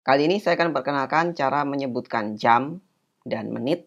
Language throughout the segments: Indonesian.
Kali ini saya akan perkenalkan cara menyebutkan jam dan menit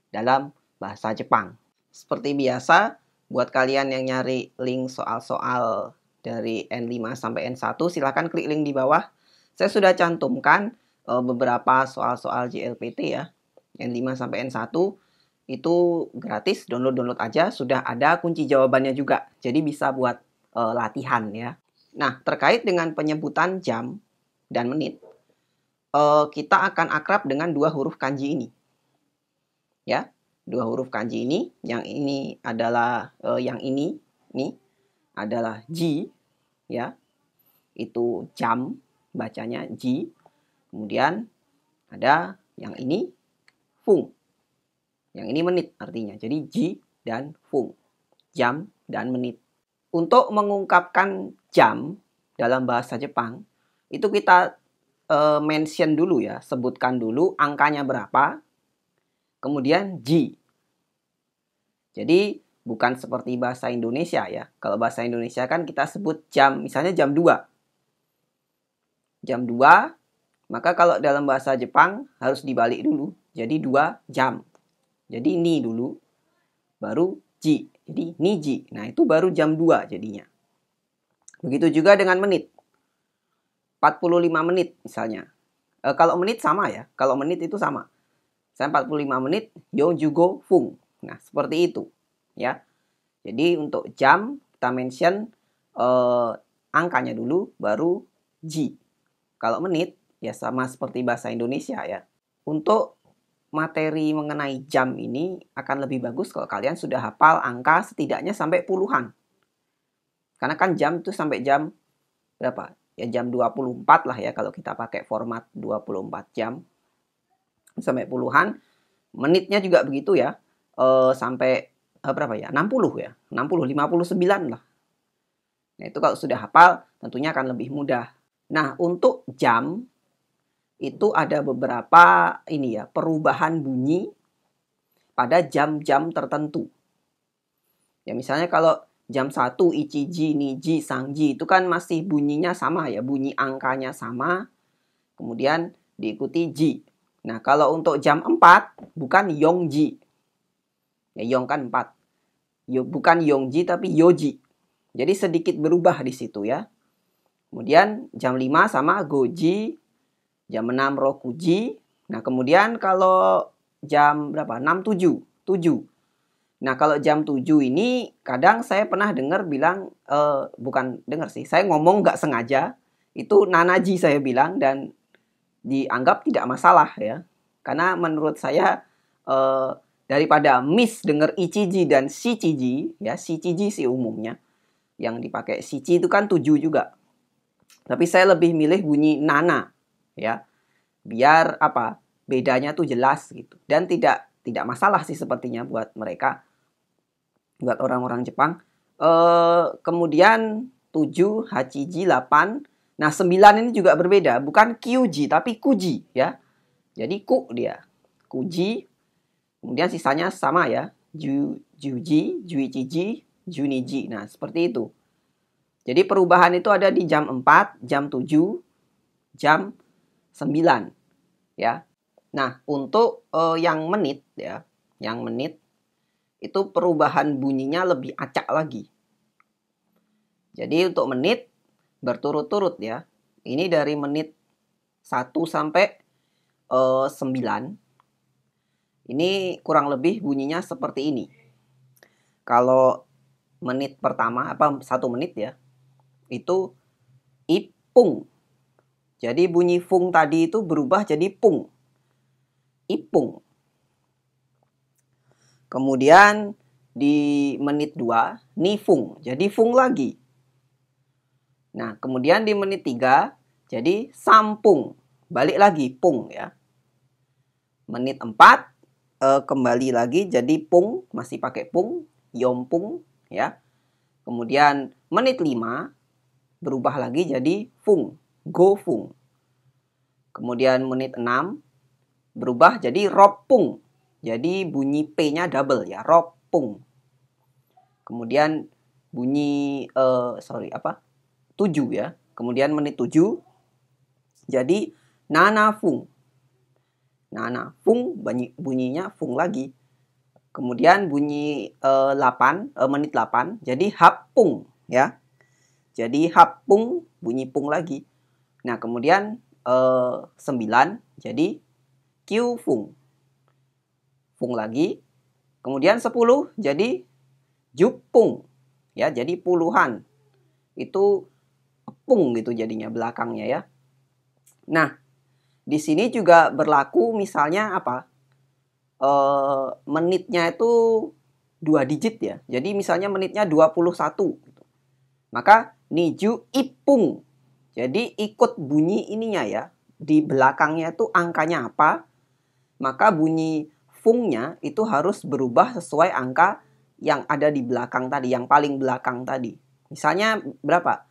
dalam bahasa Jepang. Seperti biasa, buat kalian yang nyari link soal-soal dari N5 sampai N1, silahkan klik link di bawah. Saya sudah cantumkan beberapa soal-soal JLPT ya. N5 sampai N1 itu gratis, download aja, sudah ada kunci jawabannya juga. Jadi bisa buat latihan ya. Nah, terkait dengan penyebutan jam dan menit, kita akan akrab dengan dua huruf kanji ini. Ya, dua huruf kanji ini, yang ini adalah ini adalah ji, ya. Itu jam, bacanya ji. Kemudian ada yang ini fung. Yang ini menit artinya. Jadi ji dan fung. Jam dan menit. Untuk mengungkapkan jam dalam bahasa Jepang, itu kita mention dulu ya, sebutkan dulu angkanya berapa, kemudian ji. Jadi bukan seperti bahasa Indonesia ya. Kalau bahasa Indonesia kan kita sebut jam, misalnya jam 2. Jam 2, maka kalau dalam bahasa Jepang harus dibalik dulu. Jadi 2 jam. Jadi ni dulu, baru ji. Jadi ni ji. Nah itu baru jam 2 jadinya. Begitu juga dengan menit. 45 menit misalnya. Kalau menit sama ya. Kalau menit itu sama. Saya 45 menit, yo jugo fung. Nah, seperti itu. Ya. Jadi untuk jam, kita mention angkanya dulu, baru ji. Kalau menit, ya sama seperti bahasa Indonesia ya. Untuk materi mengenai jam ini akan lebih bagus kalau kalian sudah hafal angka setidaknya sampai puluhan. Karena kan jam itu sampai jam berapa? Ya jam 24 lah ya kalau kita pakai format 24 jam. Sampai puluhan. Menitnya juga begitu ya. Sampai berapa ya? 60 ya. 60, 59 lah. Nah itu kalau sudah hafal tentunya akan lebih mudah. Nah untuk jam itu ada beberapa ini ya, perubahan bunyi pada jam-jam tertentu. Ya misalnya kalau jam 1 ichiji, niji, sangji itu kan masih bunyinya sama ya, bunyi angkanya sama. Kemudian diikuti ji. Nah, kalau untuk jam 4 bukan yongji. Ya yong kan 4. Bukan yongji tapi yoji. Jadi sedikit berubah di situ ya. Kemudian jam 5 sama goji, jam 6 rokuji. Nah, kemudian kalau jam berapa? 6 7, 7. Nah, kalau jam 7 ini kadang saya pernah dengar bilang, bukan dengar sih, saya ngomong nggak sengaja, itu nanaji saya bilang dan dianggap tidak masalah ya. Karena menurut saya daripada miss dengar ichiji dan shichiji, ya shichiji sih umumnya. Yang dipakai shichi itu kan 7 juga. Tapi saya lebih milih bunyi nana ya. Biar apa? Bedanya tuh jelas gitu. Dan tidak masalah sih sepertinya buat mereka. Buat orang-orang Jepang. Kemudian 7, hachiji, 8. Nah 9 ini juga berbeda. Bukan kyuji tapi kuji ya. Jadi ku dia. Kuji. Kemudian sisanya sama ya. Juji, juichiji, juniji. Nah seperti itu. Jadi perubahan itu ada di jam 4, jam 7, jam 9. Ya. Nah untuk yang menit ya. Yang menit. Itu perubahan bunyinya lebih acak lagi. Jadi untuk menit berturut-turut ya. Ini dari menit 1 sampai 9. Ini kurang lebih bunyinya seperti ini. Kalau menit pertama, 1 menit ya. Itu ipung. Jadi bunyi fung tadi itu berubah jadi pung. Ipung. Kemudian di menit 2, nifung. Jadi fung lagi. Nah, kemudian di menit 3, jadi sampung. Balik lagi, pung ya. Menit 4, kembali lagi jadi pung. Masih pakai pung, yompung ya. Kemudian menit 5, berubah lagi jadi fung, gofung. Kemudian menit 6, berubah jadi ropung. Jadi bunyi P-nya double ya, ropung. Kemudian bunyi 7 ya. Kemudian menit 7 jadi nana fung. Nana fung bunyinya fung lagi. Kemudian bunyi 8, menit 8. Jadi hapung ya. Jadi hapung bunyi pung lagi. Nah, kemudian 9 jadi kiu fung. Fung lagi. Kemudian 10 jadi jupung. Ya, jadi puluhan. Itu pung gitu jadinya belakangnya ya. Nah, di sini juga berlaku misalnya apa? Menitnya itu 2 digit ya. Jadi misalnya menitnya 21 gitu. Maka niju ipung. Jadi ikut bunyi ininya ya. Di belakangnya itu angkanya apa? Maka bunyi fungnya itu harus berubah sesuai angka yang ada di belakang tadi, yang paling belakang tadi. Misalnya berapa?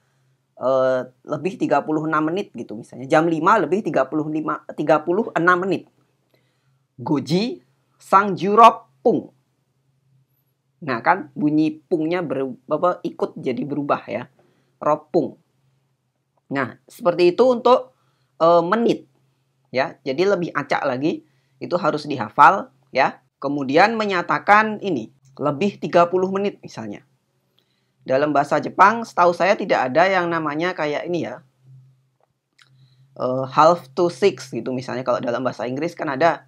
Lebih 36 menit gitu misalnya. Jam 5 lebih 36 menit. Goji sang jurop pung. Nah kan bunyi pungnya ikut jadi berubah ya. Ropung. Nah seperti itu untuk menit. Ya, jadi lebih acak lagi. Itu harus dihafal ya. Kemudian menyatakan ini lebih 30 menit misalnya. Dalam bahasa Jepang setahu saya tidak ada yang namanya kayak ini ya. Half to 6 gitu misalnya. Kalau dalam bahasa Inggris kan ada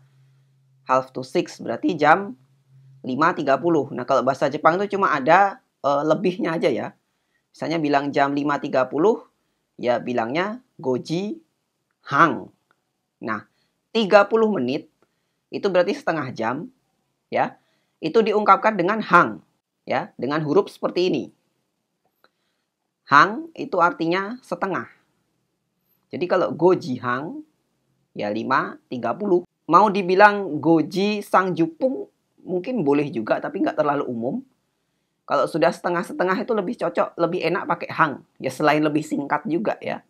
half to 6 berarti jam 5.30. Nah kalau bahasa Jepang itu cuma ada lebihnya aja ya. Misalnya bilang jam 5.30 ya bilangnya goji hang. Nah 30 menit itu berarti setengah jam ya. Itu diungkapkan dengan hang ya, dengan huruf seperti ini. Hang itu artinya setengah. Jadi kalau goji hang ya 5.30. Mau dibilang goji sang jupung mungkin boleh juga tapi nggak terlalu umum. Kalau sudah setengah-setengah itu lebih cocok, lebih enak pakai hang. Ya selain lebih singkat juga ya.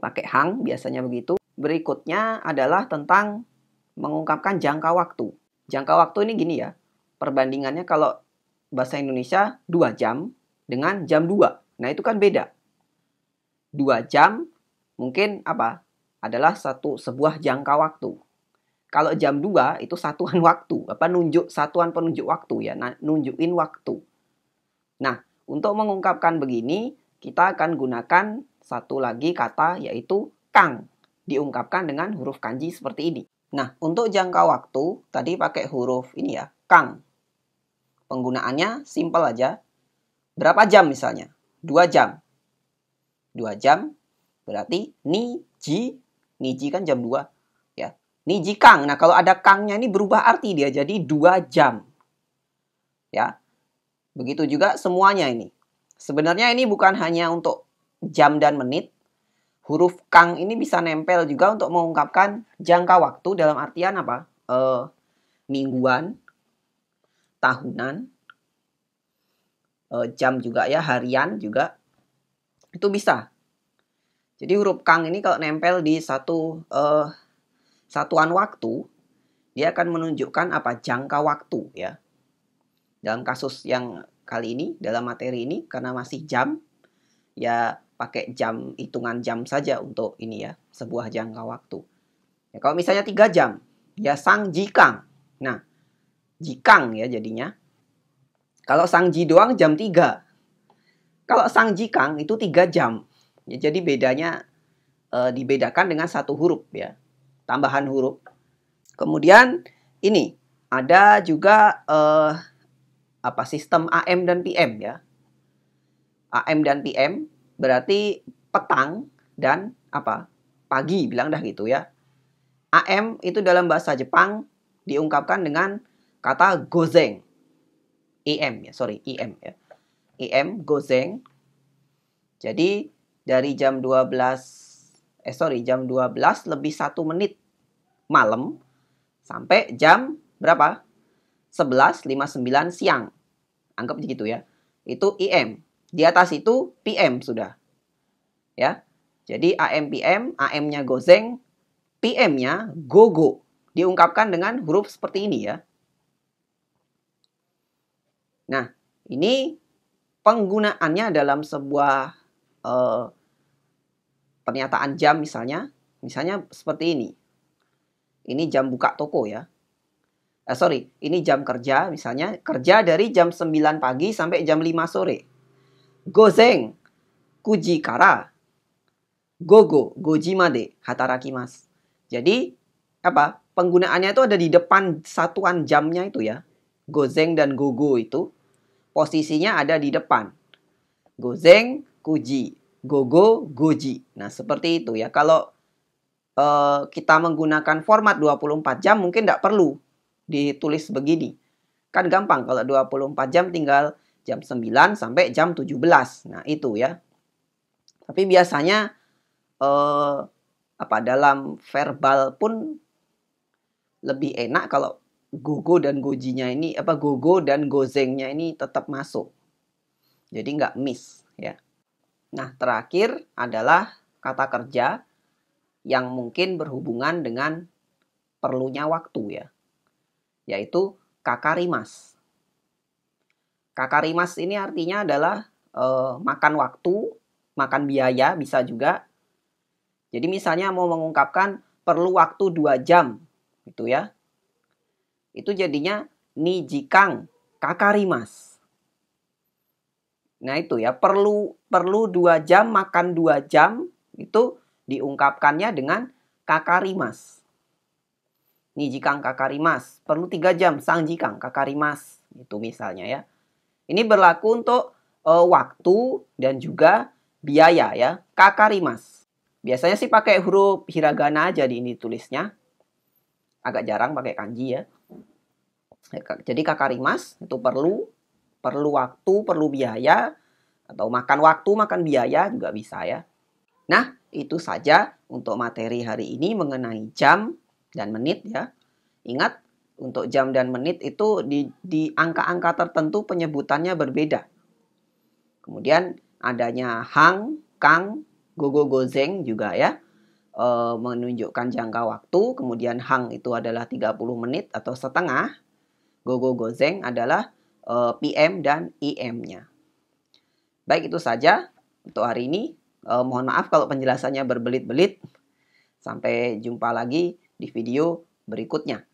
Pakai hang biasanya begitu. Berikutnya adalah tentang mengungkapkan jangka waktu. Jangka waktu ini gini ya. Perbandingannya kalau bahasa Indonesia 2 jam dengan jam 2. Nah itu kan beda. 2 jam mungkin apa? Adalah sebuah jangka waktu. Kalau jam 2 itu satuan waktu. Satuan penunjuk waktu ya. Nah, nunjukin waktu. Nah, untuk mengungkapkan begini, kita akan gunakan satu lagi kata yaitu kang. Diungkapkan dengan huruf kanji seperti ini. Nah, untuk jangka waktu, tadi pakai huruf ini ya, kang. Penggunaannya simpel aja. Berapa jam misalnya? 2 jam. 2 jam berarti niji. Niji kan jam 2. Ya. Niji kang. Nah, kalau ada kangnya ini berubah arti dia jadi 2 jam. Ya. Begitu juga semuanya ini. Sebenarnya ini bukan hanya untuk jam dan menit. Huruf kang ini bisa nempel juga untuk mengungkapkan jangka waktu dalam artian apa? Mingguan, tahunan, jam juga ya, harian juga. Itu bisa. Jadi huruf kang ini kalau nempel di satu satuan waktu, dia akan menunjukkan apa? Jangka waktu ya. Dalam kasus yang kali ini, dalam materi ini, karena masih jam, ya pakai jam, hitungan jam saja untuk ini ya, sebuah jangka waktu. Ya, kalau misalnya 3 jam, ya sang jikang. Nah, jikang ya jadinya. Kalau sang ji doang jam 3. Kalau sang jikang itu 3 jam. Ya, jadi bedanya dibedakan dengan satu huruf ya. Tambahan huruf. Kemudian ini ada juga sistem AM dan PM ya. AM dan PM berarti petang dan pagi bilang dah gitu ya. AM itu dalam bahasa Jepang diungkapkan dengan kata gozeng. IM ya, IM ya. IM gozeng. Jadi dari jam 12 lebih 1 menit malam sampai jam berapa? 11.59 siang. Anggap begitu ya. Itu IM. Di atas itu PM sudah. Ya. Jadi AM PM, AM-nya gozeng, PM-nya gogo. Diungkapkan dengan huruf seperti ini ya. Nah, ini penggunaannya dalam sebuah pernyataan jam misalnya. Misalnya seperti ini. Ini jam buka toko ya. Ini jam kerja, misalnya kerja dari jam 9 pagi sampai jam 5 sore. Gozen, kuji kara, gogo, goji made, hatarakimasu. Jadi, penggunaannya itu ada di depan satuan jamnya itu ya. Gozen dan gogo itu posisinya ada di depan. Gozen, kuji, gogo, goji. Nah, seperti itu ya. Kalau kita menggunakan format 24 jam mungkin tidak perlu ditulis begini. Kan gampang kalau 24 jam tinggal jam 9 sampai jam 17. Nah, itu ya. Tapi biasanya dalam verbal pun lebih enak kalau gogo dan gojinya ini gogo dan gozengnya ini tetap masuk. Jadi nggak miss ya. Nah, terakhir adalah kata kerja yang mungkin berhubungan dengan perlunya waktu ya. Yaitu kakarimas. Kakarimas ini artinya adalah makan waktu, makan biaya bisa juga. Jadi misalnya mau mengungkapkan perlu waktu 2 jam gitu ya. Itu jadinya ni jikang kakarimas. Nah itu ya, perlu 2 jam, makan 2 jam itu diungkapkannya dengan kakarimas. Ni jikang kakarimas. Perlu 3 jam, sang jikang kakarimas. Itu misalnya ya. Ini berlaku untuk waktu dan juga biaya ya. Kakarimas. Biasanya sih pakai huruf hiragana aja ini tulisnya. Agak jarang pakai kanji ya. Jadi kakarimas itu perlu waktu, perlu biaya. Atau makan waktu, makan biaya juga bisa ya. Nah, itu saja untuk materi hari ini mengenai jam dan menit ya. Ingat, untuk jam dan menit itu di angka-angka tertentu penyebutannya berbeda. Kemudian adanya hang, kang, gogo, gozeng juga ya. Menunjukkan jangka waktu. Kemudian hang itu adalah 30 menit atau setengah. Gogo, gozeng adalah PM dan IM-nya. Baik, itu saja untuk hari ini. Mohon maaf kalau penjelasannya berbelit-belit. Sampai jumpa lagi di video berikutnya.